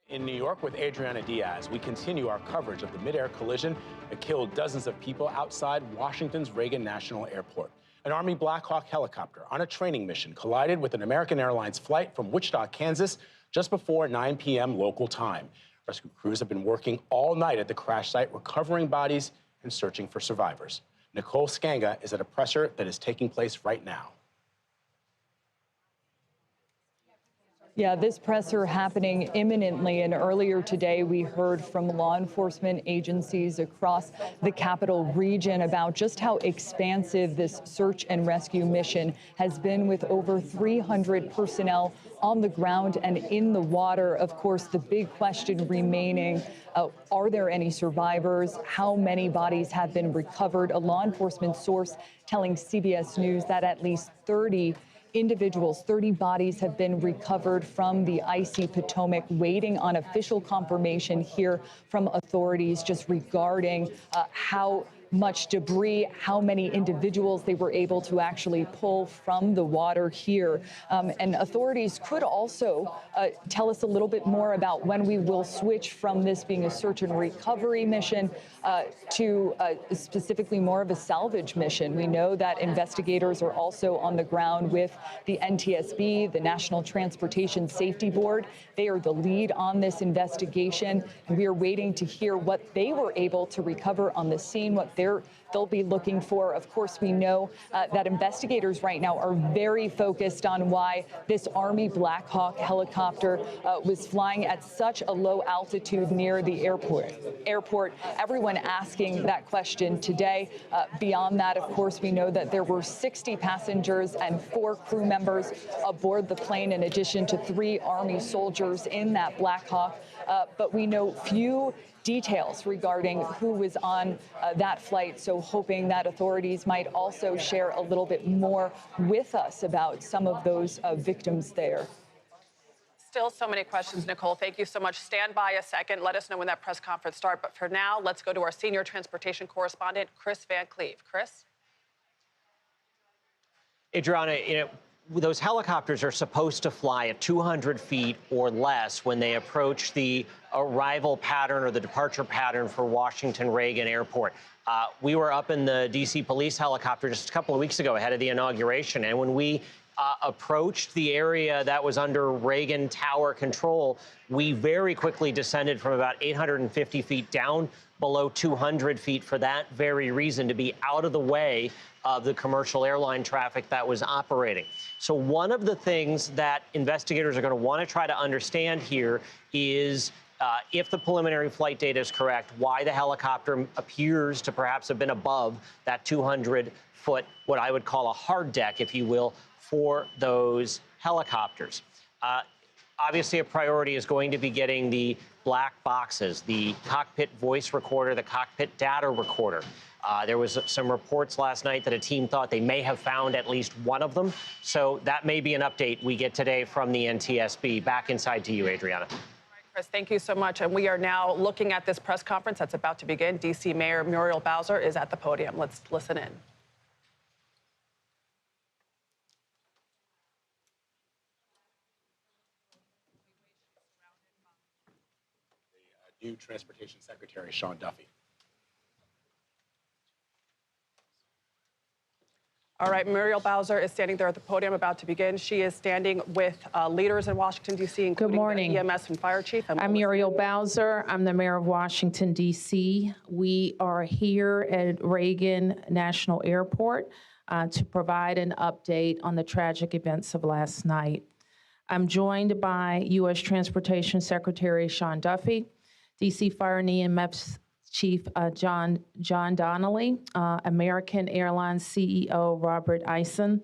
In New York with Adriana Diaz, we continue our coverage of the midair collision that killed dozens of people outside Washington's Reagan National Airport. An Army Black Hawk helicopter on a training mission collided with an American Airlines flight from Wichita, Kansas, just before 9 p.m. local time. Rescue crews have been working all night at the crash site, recovering bodies and searching for survivors. Nicole Skanga is at a presser that is taking place right now. Yeah, this presser happening imminently, and earlier today we heard from law enforcement agencies across the capital region about just how expansive this search and rescue mission has been, with over 300 personnel on the ground and in the water. Of course, the big question remaining, are there any survivors? How many bodies have been recovered? A law enforcement source telling CBS News that at least 30 bodies have been recovered from the icy Potomac, waiting on official confirmation here from authorities just regarding how much debris, how many individuals they were able to actually pull from the water here. And authorities could also tell us a little bit more about when we will switch from this being a search and recovery mission to specifically more of a salvage mission. We know that investigators are also on the ground with the NTSB, the National Transportation Safety Board. They are the lead on this investigation, and we are waiting to hear what they were able to recover on the scene, what they'll be looking for. Of course, we know that investigators right now are very focused on why this Army Black Hawk helicopter was flying at such a low altitude near the airport. Everyone asking that question today. Beyond that, of course, we know that there were 60 passengers and 4 crew members aboard the plane, in addition to 3 Army soldiers in that Black Hawk. But we know few details regarding who was on that flight, so hoping that authorities might also share a little bit more with us about some of those victims there. Still so many questions, Nicole. Thank you so much. Stand by a second. Let us know when that press conference starts. But for now, let's go to our senior transportation correspondent, Chris Van Cleve. Chris? Adriana, those helicopters are supposed to fly at 200 feet or less when they approach the arrival pattern or the departure pattern for Washington Reagan Airport. We were up in the D.C. police helicopter just a couple of weeks ago ahead of the inauguration, and when we approached the area that was under Reagan Tower control, we very quickly descended from about 850 feet down below 200 feet for that very reason, to be out of the way of the commercial airline traffic that was operating. So one of the things that investigators are going to want to try to understand here is if the preliminary flight data is correct, why the helicopter appears to perhaps have been above that 200-foot, what I would call a hard deck, if you will, for those helicopters. Obviously, a priority is going to be getting the black boxes, the cockpit voice recorder, the cockpit data recorder. There was some reports last night that a team thought they may have found at least one of them. So that may be an update we get today from the NTSB. Back inside to you, Adriana. All right, Chris, thank you so much. And we are now looking at this press conference that's about to begin. D.C. Mayor Muriel Bowser is at the podium. Let's listen in. New Transportation Secretary Sean Duffy. All right, Muriel Bowser is standing there at the podium about to begin. She is standing with leaders in Washington, D.C., including the EMS and fire chief. I'm Muriel Bowser. I'm the mayor of Washington, D.C. We are here at Reagan National Airport to provide an update on the tragic events of last night. I'm joined by U.S. Transportation Secretary Sean Duffy, D.C. Fire and EMS Chief John Donnelly, American Airlines CEO Robert Eisen,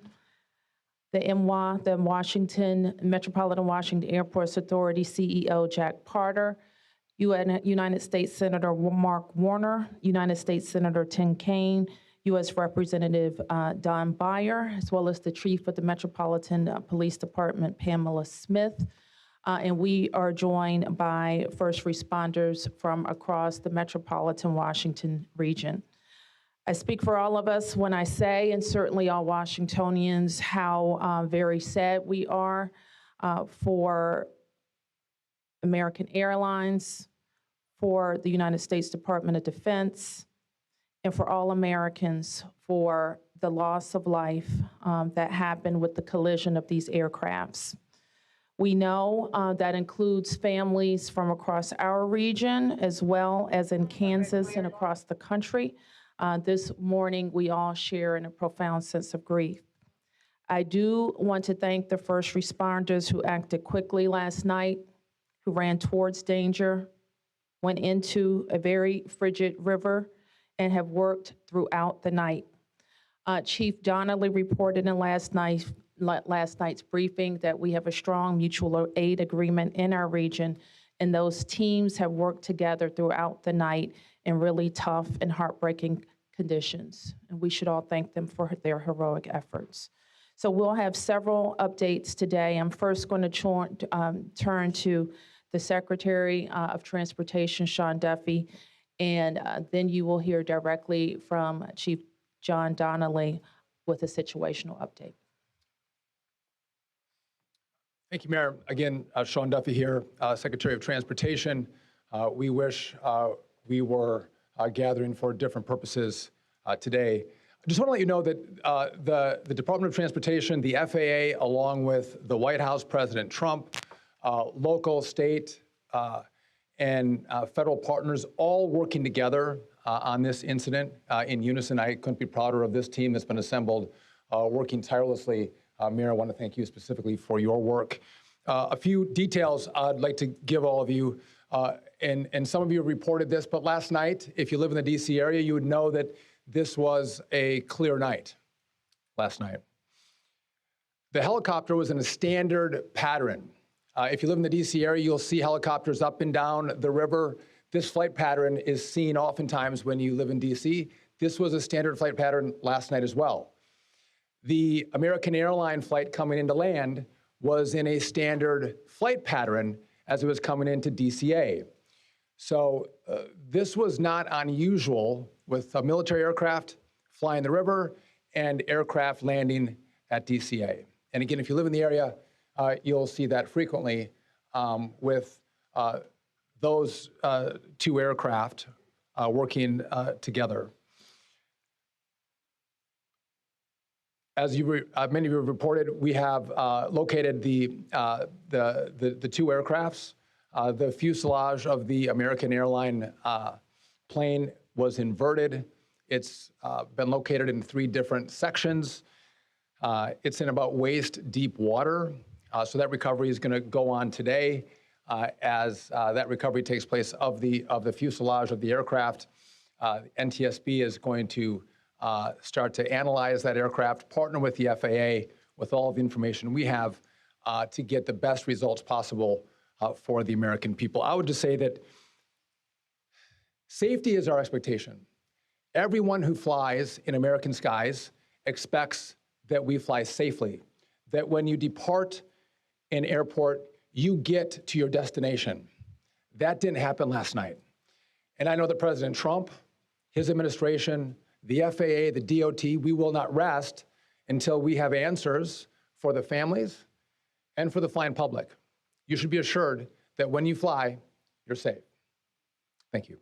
the MWA, the Washington Metropolitan Washington Airports Authority CEO Jack Parter, United States Senator Mark Warner, United States Senator Tim Kaine, U.S. Representative Don Beyer, as well as the Chief of the Metropolitan Police Department, Pamela Smith. And we are joined by first responders from across the metropolitan Washington region. I speak for all of us when I say, and certainly all Washingtonians, how very sad we are for American Airlines, for the United States Department of Defense, and for all Americans for the loss of life that happened with the collision of these aircrafts. We know that includes families from across our region, as well as in Kansas and across the country. This morning, we all share in a profound sense of grief. I do want to thank the first responders who acted quickly last night, who ran towards danger, went into a very frigid river, and have worked throughout the night. Chief Donnelly reported in last night's briefing that we have a strong mutual aid agreement in our region, and those teams have worked together throughout the night in really tough and heartbreaking conditions. And we should all thank them for their heroic efforts. So we'll have several updates today. I'm first going to turn to the Secretary of Transportation, Sean Duffy, and then you will hear directly from Chief John Donnelly with a situational update. Thank you, Mayor. Again, Sean Duffy here, Secretary of Transportation. We wish we were gathering for different purposes today. I just want to let you know that the Department of Transportation, the FAA, along with the White House, President Trump, local, state, and federal partners, all working together on this incident in unison. I couldn't be prouder of this team that's been assembled, working tirelessly. Mayor, I want to thank you specifically for your work. A few details I'd like to give all of you, and some of you reported this, but last night, if you live in the DC area, you would know that this was a clear night last night. The helicopter was in a standard pattern. If you live in the DC area, you'll see helicopters up and down the river. This flight pattern is seen oftentimes when you live in DC. This was a standard flight pattern last night as well. The American Airline flight coming into land was in a standard flight pattern as it was coming into DCA. So this was not unusual with a military aircraft flying the river and aircraft landing at DCA. And again, if you live in the area, you'll see that frequently with those two aircraft working together. As many of you have reported, we have located the two aircrafts. The fuselage of the American Airline plane was inverted. It's been located in 3 different sections. It's in about waist-deep water. So that recovery is going to go on today as that recovery takes place of the fuselage of the aircraft. NTSB is going to start to analyze that aircraft, partner with the FAA with all of the information we have to get the best results possible for the American people. I would just say that safety is our expectation. Everyone who flies in American skies expects that we fly safely, that when you depart an airport, you get to your destination. That didn't happen last night. And I know that President Trump, his administration, the FAA, the DOT, we will not rest until we have answers for the families and for the flying public. You should be assured that when you fly, you're safe. Thank you.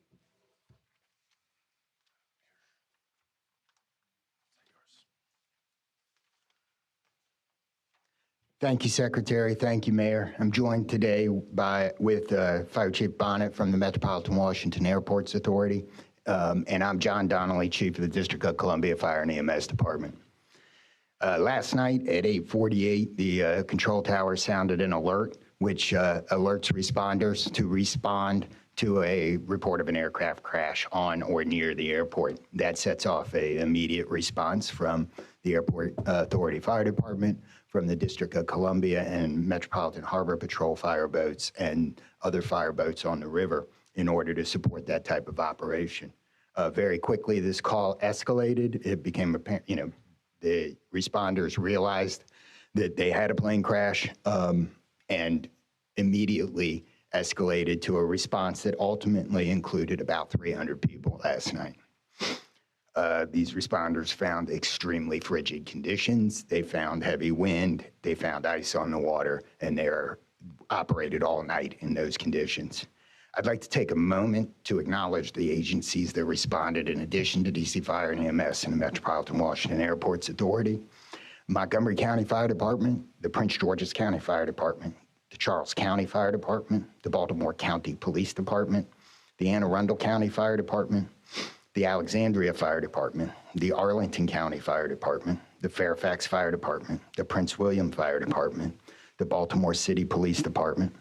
Thank you, Secretary. Thank you, Mayor. I'm joined today with Fire Chief Bonnet from the Metropolitan Washington Airports Authority, and I'm John Donnelly, Chief of the District of Columbia Fire and EMS Department. Last night at 8:48, the control tower sounded an alert, which alerts responders to respond to a report of an aircraft crash on or near the airport. That sets off an immediate response from the Airport Authority Fire Department, from the District of Columbia and Metropolitan Harbor Patrol fireboats and other fireboats on the river in order to support that type of operation. Very quickly, this call escalated. It became apparent, the responders realized that they had a plane crash and immediately escalated to a response that ultimately included about 300 people last night. These responders found extremely frigid conditions. They found heavy wind. They found ice on the water, and operated all night in those conditions. I'd like to take a moment to acknowledge the agencies that responded in addition to DC Fire and EMS and the Metropolitan Washington Airports Authority, Montgomery County Fire Department, the Prince George's County Fire Department, the Charles County Fire Department, the Baltimore County Police Department, the Anne Arundel County Fire Department, the Alexandria Fire Department, the Arlington County Fire Department, the Fairfax Fire Department, the Prince William Fire Department, the Baltimore City Police Department,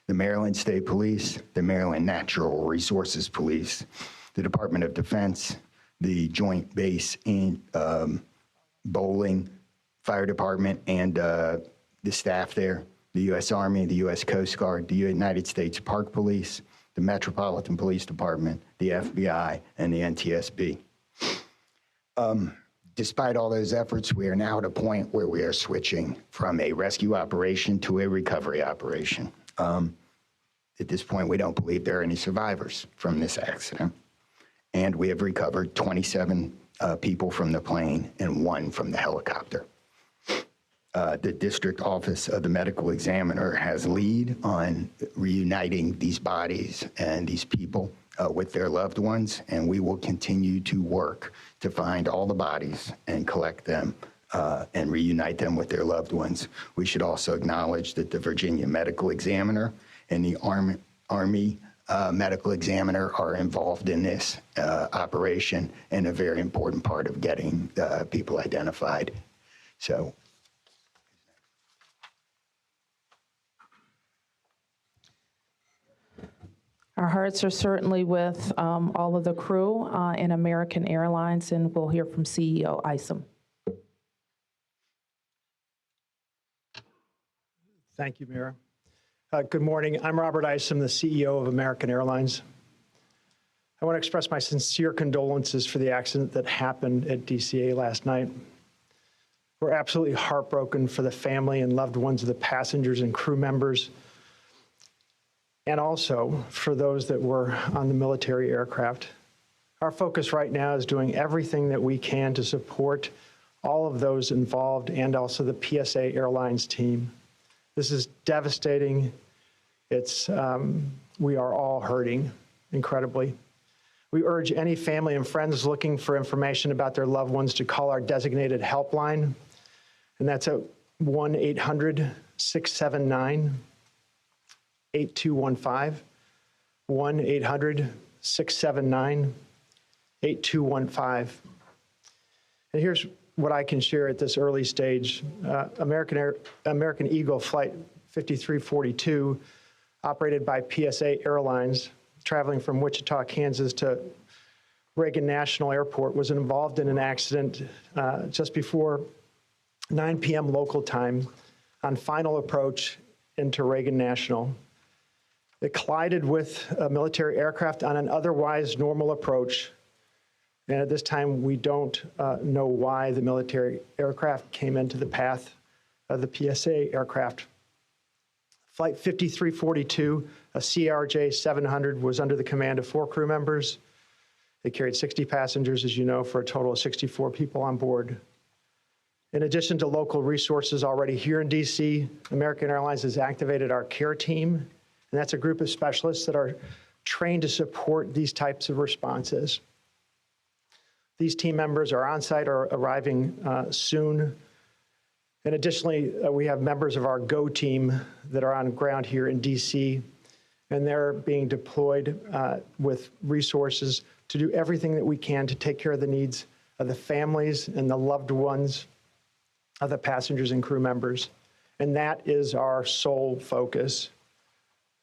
the Maryland State Police, the Maryland Natural Resources Police, the Department of Defense, the Joint Base in Bowling Fire Department and the staff there, the U.S. Army, the U.S. Coast Guard, the United States Park Police, the Metropolitan Police Department, the FBI, and the NTSB. Despite all those efforts, we are now at a point where we are switching from a rescue operation to a recovery operation. At this point, we don't believe there are any survivors from this accident. And we have recovered 27 people from the plane and 1 from the helicopter. The District Office of the Medical Examiner has lead on reuniting these bodies and these people with their loved ones, and we will continue to work to find all the bodies and collect them and reunite them with their loved ones. We should also acknowledge that the Virginia Medical Examiner and the Army Medical Examiner are involved in this operation and a very important part of getting people identified. So. Our hearts are certainly with all of the crew in American Airlines, and we'll hear from CEO Isom. Thank you, Mayor. Good morning. I'm Robert Isom, the CEO of American Airlines. I want to express my sincere condolences for the accident that happened at DCA last night. We're absolutely heartbroken for the family and loved ones of the passengers and crew members, and also for those that were on the military aircraft. Our focus right now is doing everything that we can to support all of those involved and also the PSA Airlines team. This is devastating. We are all hurting incredibly. We urge any family and friends looking for information about their loved ones to call our designated helpline, and that's at 1-800-679-8215, 1-800-679-8215. And here's what I can share at this early stage. American Eagle Flight 5342, operated by PSA Airlines, traveling from Wichita, Kansas to Reagan National Airport, was involved in an accident just before 9 p.m. local time on final approach into Reagan National. It collided with a military aircraft on an otherwise normal approach. And at this time, we don't know why the military aircraft came into the path of the PSA aircraft. Flight 5342, a CRJ-700, was under the command of 4 crew members. They carried 60 passengers, as you know, for a total of 64 people on board. In addition to local resources already here in DC, American Airlines has activated our care team, and that's a group of specialists that are trained to support these types of responses. These team members are on site or arriving soon. And additionally, we have members of our GO team that are on ground here in DC, and they're being deployed with resources to do everything that we can to take care of the needs of the families and the loved ones of the passengers and crew members. And that is our sole focus.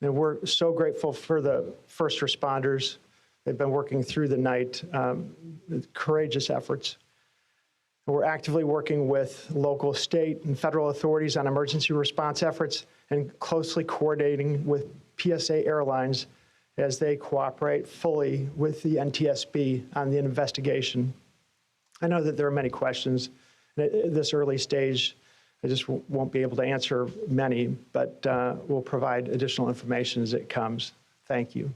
And we're so grateful for the first responders. They've been working through the night with courageous efforts. We're actively working with local, state, and federal authorities on emergency response efforts and closely coordinating with PSA Airlines as they cooperate fully with the NTSB on the investigation. I know that there are many questions. At this early stage, I just won't be able to answer many, but we'll provide additional information as it comes. Thank you.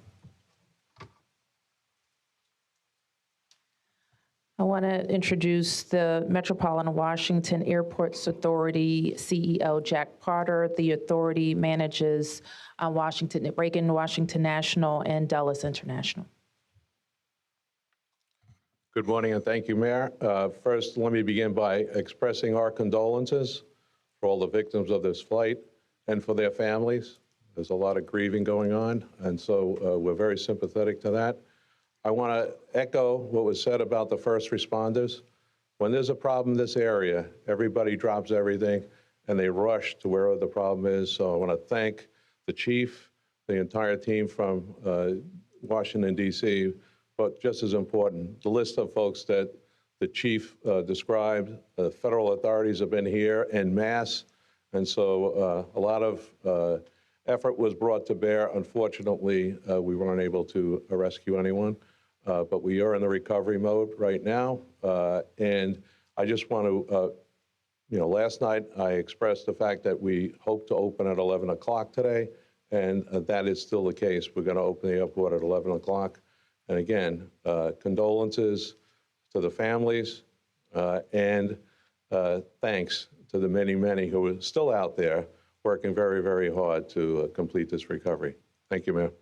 I want to introduce the Metropolitan Washington Airports Authority CEO, Jack Potter. The authority manages Reagan Washington National and Dulles International. Good morning, and thank you, Mayor. First, let me begin by expressing our condolences for all the victims of this flight and for their families. There's a lot of grieving going on, and so we're very sympathetic to that. I want to echo what was said about the first responders. When there's a problem in this area, everybody drops everything and they rush to wherever the problem is. So I want to thank the chief, the entire team from Washington, D.C., but just as important, the list of folks that the chief described. Federal authorities have been here en masse, and so a lot of effort was brought to bear. Unfortunately, we weren't able to rescue anyone, but we are in the recovery mode right now. And I just want to, last night I expressed the fact that we hope to open at 11 o'clock today, and that is still the case. We're going to open the airport at 11 o'clock. And again, condolences to the families and thanks to the many, many who are still out there working very, very hard to complete this recovery. Thank you, Mayor.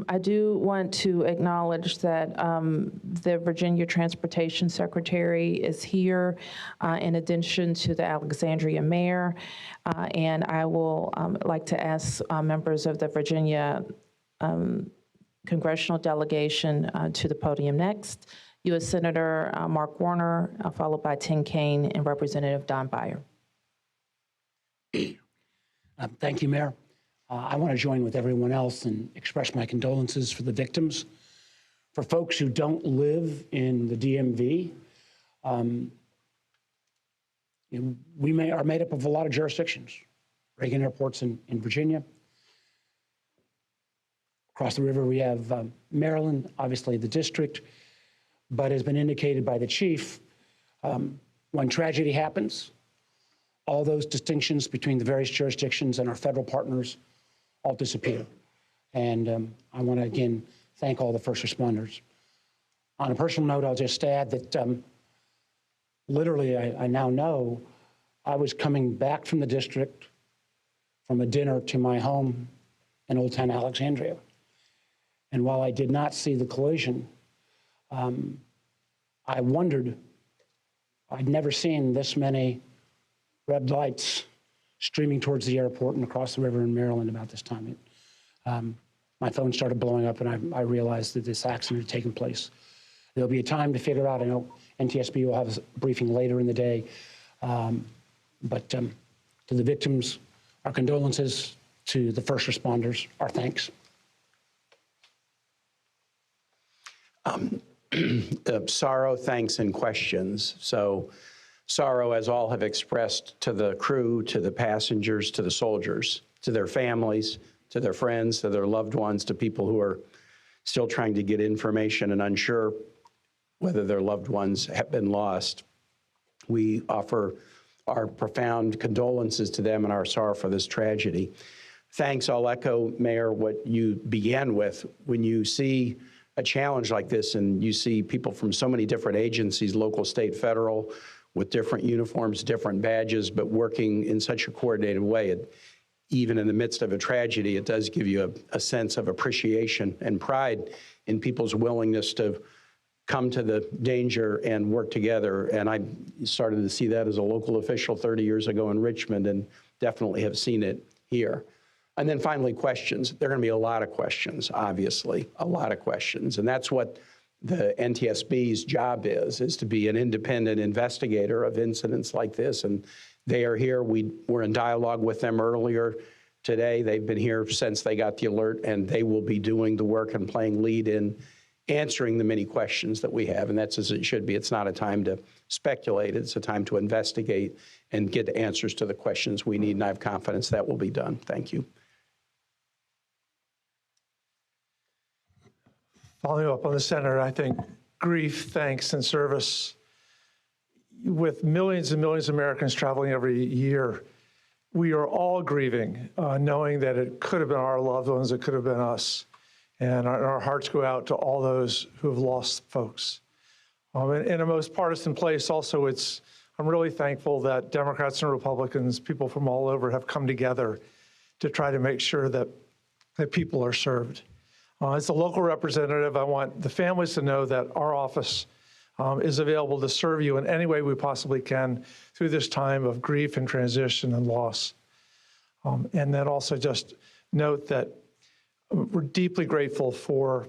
I do want to acknowledge that the Virginia Transportation Secretary is here in addition to the Alexandria Mayor, and I will like to ask members of the Virginia Congressional delegation to the podium next. U.S. Senator Mark Warner, followed by Tim Kaine and Representative Don Beyer. Thank you, Mayor. I want to join with everyone else and express my condolences for the victims. For folks who don't live in the DMV, we are made up of a lot of jurisdictions. Reagan Airport's in Virginia. Across the river, we have Maryland, obviously the district, but has been indicated by the chief, when tragedy happens, all those distinctions between the various jurisdictions and our federal partners all disappear. And I want to, again, thank all the first responders. On a personal note, I'll just add that literally, I now know I was coming back from the district from a dinner to my home in Old Town Alexandria. And while I did not see the collision, I wondered, I'd never seen this many red lights streaming towards the airport and across the river in Maryland about this time. My phone started blowing up, and I realized that this accident had taken place. There'll be a time to figure out. I know NTSB will have a briefing later in the day. But to the victims, our condolences. To the first responders, our thanks. Sorrow, thanks, and questions. So sorrow, as all have expressed, to the crew, to the passengers, to the soldiers, to their families, to their friends, to their loved ones, to people who are still trying to get information and unsure whether their loved ones have been lost. We offer our profound condolences to them and our sorrow for this tragedy. Thanks. I'll echo, Mayor, what you began with. When you see a challenge like this and you see people from so many different agencies, local, state, federal, with different uniforms, different badges, but working in such a coordinated way, even in the midst of a tragedy, it does give you a sense of appreciation and pride in people's willingness to come to the danger and work together. And I started to see that as a local official 30 years ago in Richmond, and definitely have seen it here. And then finally, questions. There are going to be a lot of questions, obviously, a lot of questions. And that's what the NTSB's job is to be an independent investigator of incidents like this. And they are here. We were in dialogue with them earlier today. They've been here since they got the alert, and they will be doing the work and playing lead in answering the many questions that we have. And that's as it should be. It's not a time to speculate. It's a time to investigate and get answers to the questions we need. And I have confidence that will be done. Thank you. Following up on the Senator, I think grief, thanks, and service. With millions and millions of Americans traveling every year, we are all grieving, knowing that it could have been our loved ones, it could have been us. And our hearts go out to all those who have lost folks. In a most partisan place also, I'm really thankful that Democrats and Republicans, people from all over, have come together to try to make sure that people are served. As a local representative, I want the families to know that our office is available to serve you in any way we possibly can through this time of grief and transition and loss. And then also just note that we're deeply grateful for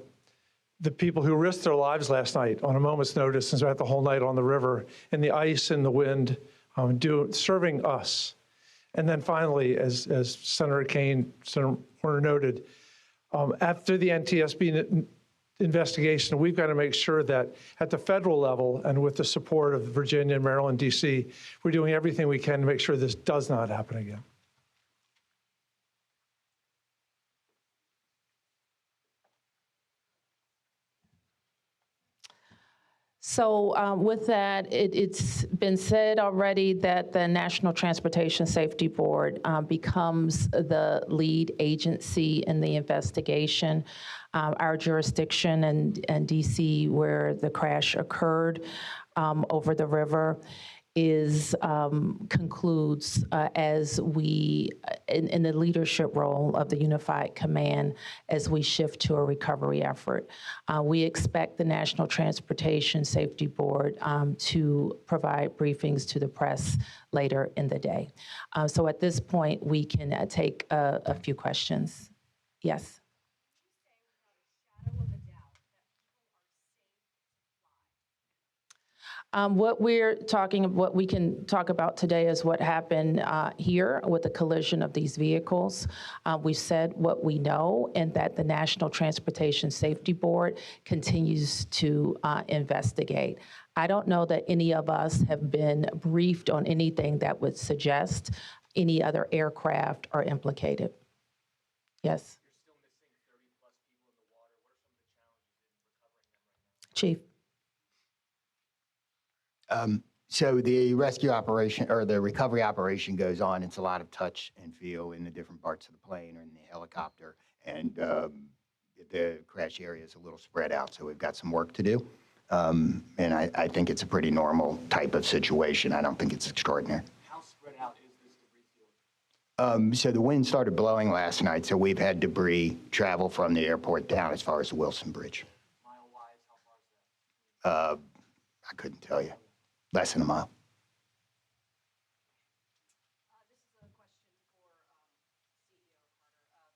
the people who risked their lives last night on a moment's notice and spent the whole night on the river in the ice and the wind, serving us. And then finally, as Senator Kane, Senator Warner noted, after the NTSB investigation, we've got to make sure that at the federal level and with the support of Virginia, Maryland, D.C., we're doing everything we can to make sure this does not happen again. So with that, it's been said already that the National Transportation Safety Board becomes the lead agency in the investigation. Our jurisdiction in D.C., where the crash occurred over the river, concludes as we, in the leadership role of the Unified Command, as we shift to a recovery effort. We expect the National Transportation Safety Board to provide briefings to the press later in the day. So at this point, we can take a few questions. Yes. What we can talk about today is what happened here with the collision of these vehicles. We said what we know, and that the National Transportation Safety Board continues to investigate. I don't know that any of us have been briefed on anything that would suggest any other aircraft are implicated. Yes. You're still missing 30+ people in the water. What are some of the challenges in recovering them right now? Chief. So the rescue operation or the recovery operation goes on. It's a lot of touch and feel in the different parts of the plane or in the helicopter. And the crash area is a little spread out, so we've got some work to do. And I think it's a pretty normal type of situation. I don't think it's extraordinary. How spread out is this debris field? So the wind started blowing last night, so we've had debris travel from the airport down as far as the Wilson Bridge. Mile-wise, how far is that? I couldn't tell you. Less than a mile. This is a question for CEO Carter.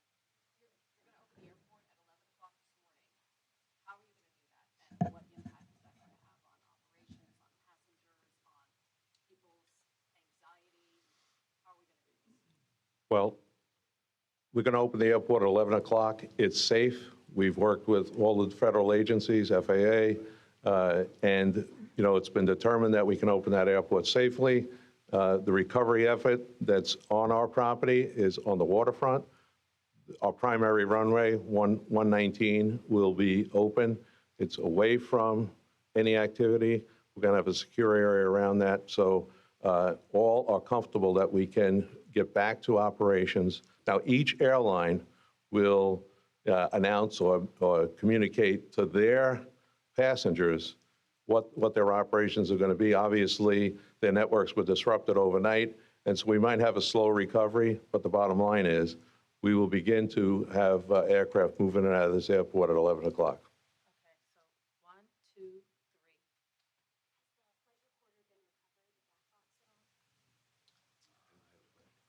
You're going to open the airport at 11 o'clock this morning. How are you going to do that? And what impact is that going to have on operations, on passengers, on people's anxiety? How are we going to do this? Well, we're going to open the airport at 11 o'clock. It's safe. We've worked with all the federal agencies, FAA, and it's been determined that we can open that airport safely. The recovery effort that's on our property is on the waterfront. Our primary runway, 119, will be open. It's away from any activity. We're going to have a secure area around that. So all are comfortable that we can get back to operations. Now, each airline will announce or communicate to their passengers what their operations are going to be. Obviously, their networks were disrupted overnight, and so we might have a slow recovery, but the bottom line is we will begin to have aircraft moving in and out of this airport at 11 o'clock. Okay, so 1, 2, 3.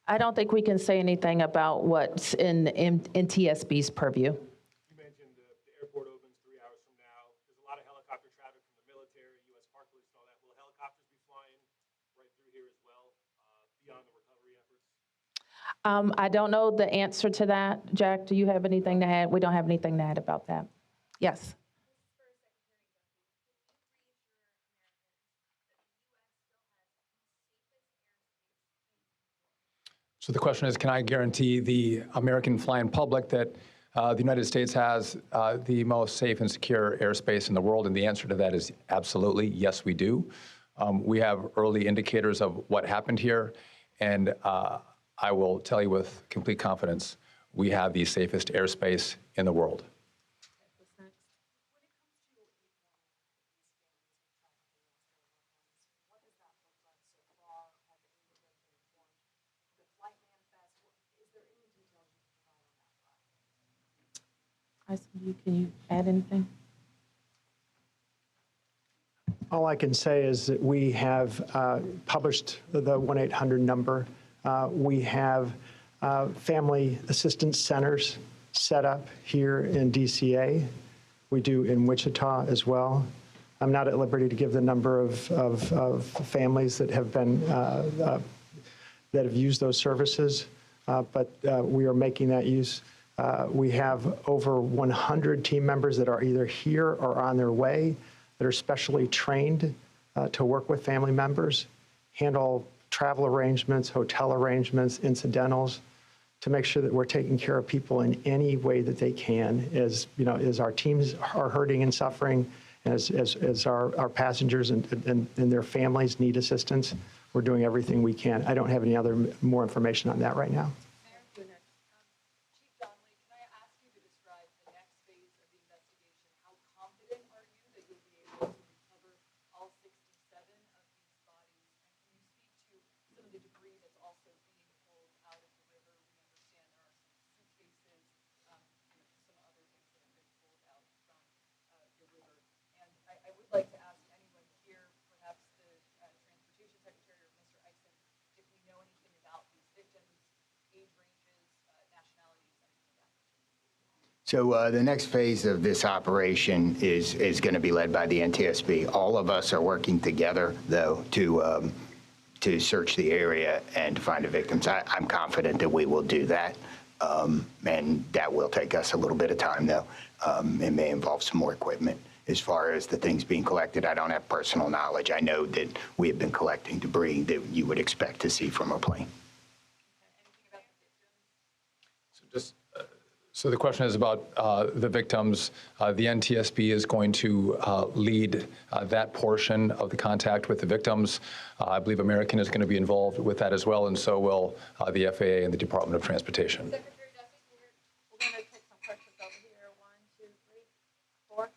I don't think we can say anything about what's in NTSB's purview. You mentioned the airport opens 3 hours from now. There's a lot of helicopter traffic from the military, U.S. Park Police, and all that. Will helicopters be flying right through here as well, beyond the recovery efforts? I don't know the answer to that. Jack, do you have anything to add? We don't have anything to add about that. Yes. So the question is, can I guarantee the American flying public that the United States has the most safe and secure airspace in the world? And the answer to that is absolutely, yes, we do. We have early indicators of what happened here, and I will tell you with complete confidence, we have the safest airspace in the world. Tyson, can you add anything? All I can say is that we have published the 1-800 number. We have family assistance centers set up here in DCA. We do in Wichita as well. I'm not at liberty to give the number of families that have been that have used those services, but we are making that use. We have over 100 team members that are either here or on their way that are specially trained to work with family members, handle travel arrangements, hotel arrangements, incidentals, to make sure that we're taking care of people in any way that they can, as you know, as our teams are hurting and suffering, as our passengers and their families need assistance. We're doing everything we can. I don't have any more information on that right now. Chief Donnelly, can I ask you to describe the next phase of the investigation? How confident are you that you'll be able to recover all 67 of these bodies? And can you speak to some of the debris that's also being pulled out of the river? We understand there are some suitcases, some other things that have been pulled out from the river. And I would like to ask anyone here, perhaps the Transportation Secretary or Mr. Eisen, if we know anything about these victims, age ranges, nationalities, anything like that. So the next phase of this operation is going to be led by the NTSB. All of us are working together, though, to search the area and to find the victims. I'm confident that we will do that, and that will take us a little bit of time, though. It may involve some more equipment. As far as the things being collected, I don't have personal knowledge. I know that we have been collecting debris that you would expect to see from a plane. So the question is about the victims. The NTSB is going to lead that portion of the contact with the victims. I believe American is going to be involved with that as well, and so will the FAA and the Department of Transportation. Secretary Duffy, we're going to take some questions over here. 1, 2, 3, 4. First,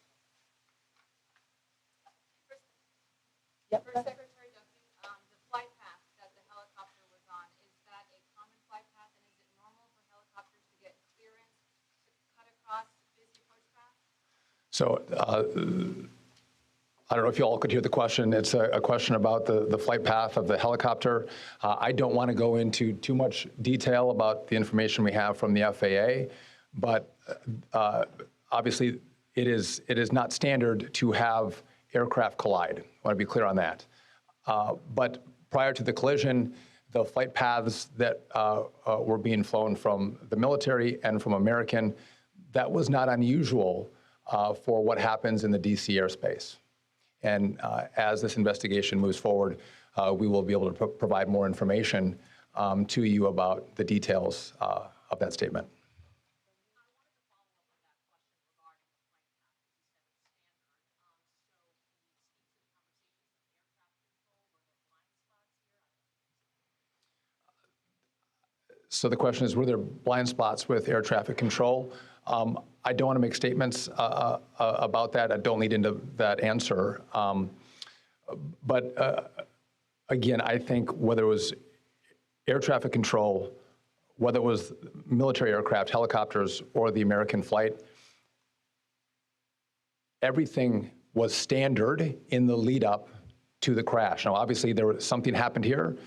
Secretary Duffy, the flight path that the helicopter was on, is that a common flight path, and is it normal for helicopters to get clearance to cut across busy approach paths? So I don't know if you all could hear the question. It's a question about the flight path of the helicopter. I don't want to go into too much detail about the information we have from the FAA, but obviously it is not standard to have aircraft collide. I want to be clear on that. But prior to the collision, the flight paths that were being flown from the military and from American, that was not unusual for what happens in the DC airspace. And as this investigation moves forward, we will be able to provide more information to you about the details of that statement. So the question is, were there blind spots with air traffic control? I don't want to make statements about that. I don't lead into that answer. But again, I think whether it was air traffic control, whether it was military aircraft, helicopters, or the American flight, everything was standard in the lead up to the crash. Now, obviously, something happened here.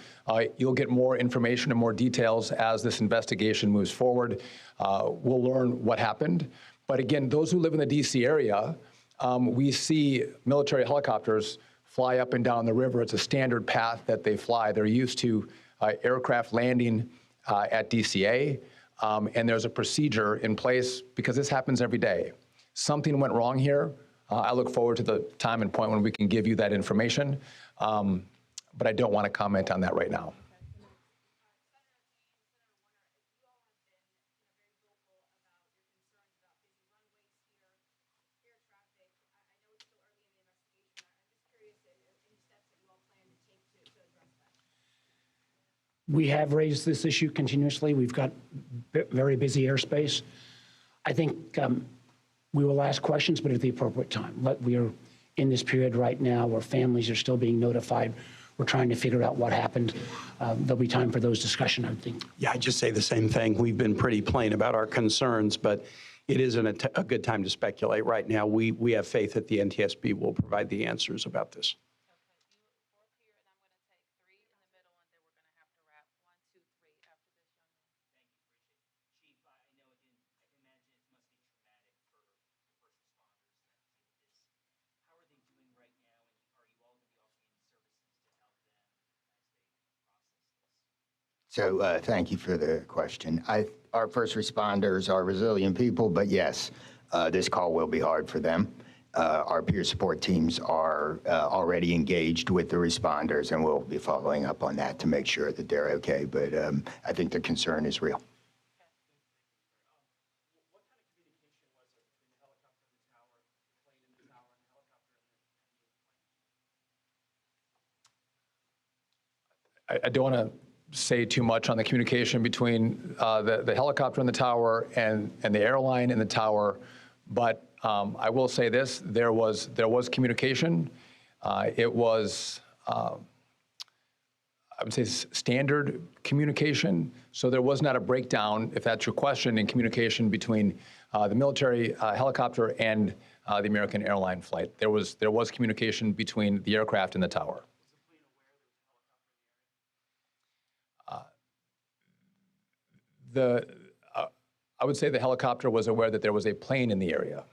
You'll get more information and more details as this investigation moves forward. We'll learn what happened. But again, those who live in the DC area, we see military helicopters fly up and down the river. It's a standard path that they fly. They're used to aircraft landing at DCA, and there's a procedure in place because this happens every day. Something went wrong here. I look forward to the time and point when we can give you that information, but I don't want to comment on that right now. We have raised this issue continuously. We've got very busy airspace. I think we will ask questions, but at the appropriate time. We are in this period right now where families are still being notified. We're trying to figure out what happened. There'll be time for those discussions, I think. Yeah, I just say the same thing. We've been pretty plain about our concerns, but it isn't a good time to speculate right now. We have faith that the NTSB will provide the answers about this. So thank you for the question. Our first responders are resilient people, but yes, this call will be hard for them. Our peer support teams are already engaged with the responders, and we'll be following up on that to make sure that they're okay. But I think the concern is real. I don't want to say too much on the communication between the helicopter in the tower and the airline in the tower, but I will say this: there was communication. It was, I would say, standard communication. So there was not a breakdown, if that's your question, in communication between the military helicopter and the American airline flight. There was communication between the aircraft and the tower. I would say the helicopter was aware that there was a plane in the area.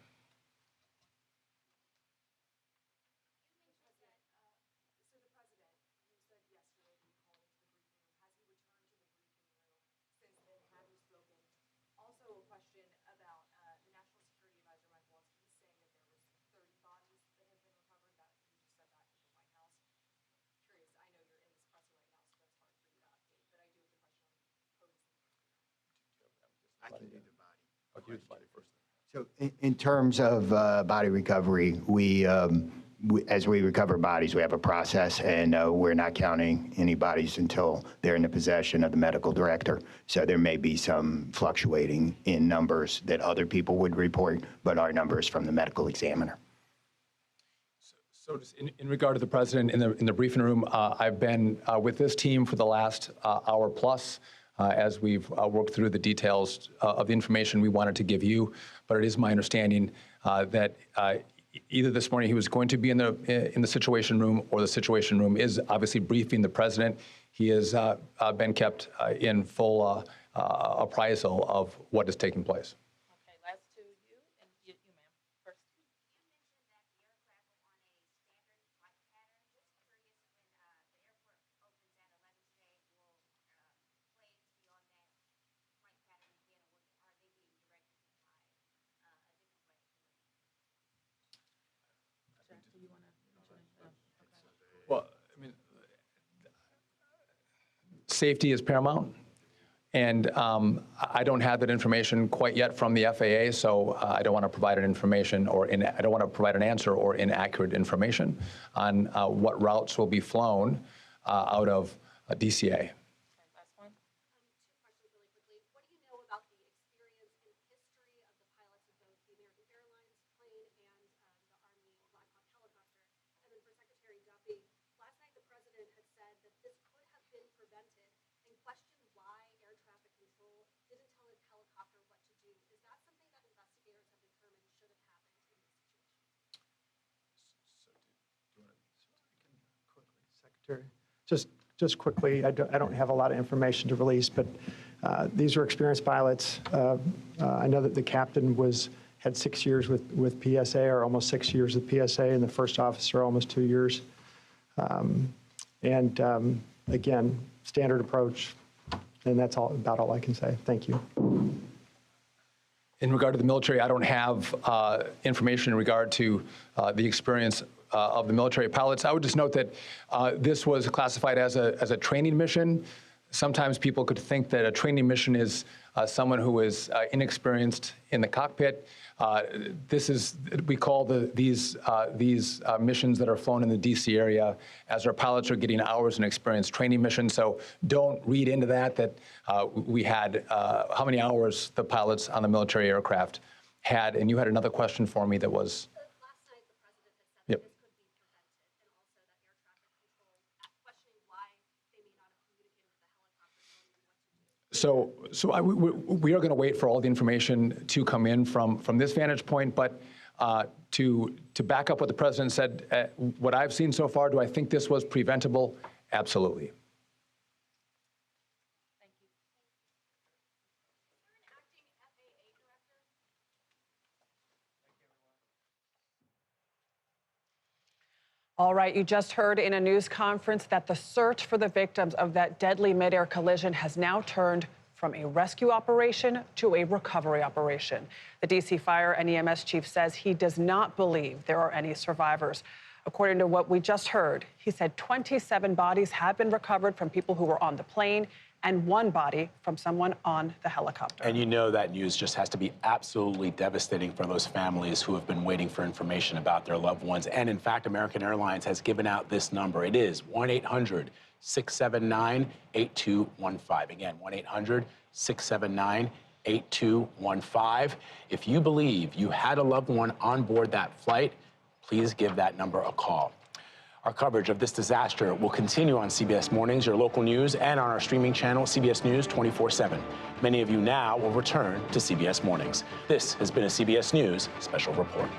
So in terms of body recovery, as we recover bodies, we have a process, and we're not counting any bodies until they're in the possession of the medical director. So there may be some fluctuating in numbers that other people would report, but our numbers from the medical examiner. So just in regard to the president, in the briefing room, I've been with this team for the last hour plus as we've worked through the details of the information we wanted to give you. But it is my understanding that either this morning he was going to be in the Situation Room, or the Situation Room is obviously briefing the president. He has been kept in full appraisal of what is taking place. Okay, last two, you and you ma'am, first. Well, I mean, safety is paramount, and I don't have that information quite yet from the FAA, so I don't want to provide an information I don't want to provide an answer or inaccurate information on what routes will be flown out of DCA. Just quickly, I don't have a lot of information to release, but these are experienced pilots. I know that the captain had 6 years with PSA, or almost 6 years with PSA, and the first officer almost 2 years. Again, standard approach, and that's about all I can say. Thank you. In regard to the military, I don't have information in regard to the experience of the military pilots. I would just note that this was classified as a training mission. Sometimes people could think that a training mission is someone who is inexperienced in the cockpit. We call these missions that are flown in the DC area as our pilots are getting hours in experience training missions. So don't read into that we had how many hours the pilots on the military aircraft had. And you had another question for me that was. Yep. We are going to wait for all the information to come in from this vantage point, but to back up what the president said, what I've seen so far, do I think this was preventable? Absolutely. Thank you. Is there an acting FAA director? All right, you just heard in a news conference that the search for the victims of that deadly midair collision has now turned from a rescue operation to a recovery operation. The D.C. Fire and EMS chief says he does not believe there are any survivors. According to what we just heard, he said 27 bodies have been recovered from people who were on the plane and 1 body from someone on the helicopter. And you know that news just has to be absolutely devastating for those families who have been waiting for information about their loved ones. And in fact, American Airlines has given out this number. It is 1-800-679-8215. Again, 1-800-679-8215. If you believe you had a loved one on board that flight, please give that number a call. Our coverage of this disaster will continue on CBS Mornings, your local news, and on our streaming channel, CBS News 24/7. Many of you now will return to CBS Mornings. This has been a CBS News Special Report.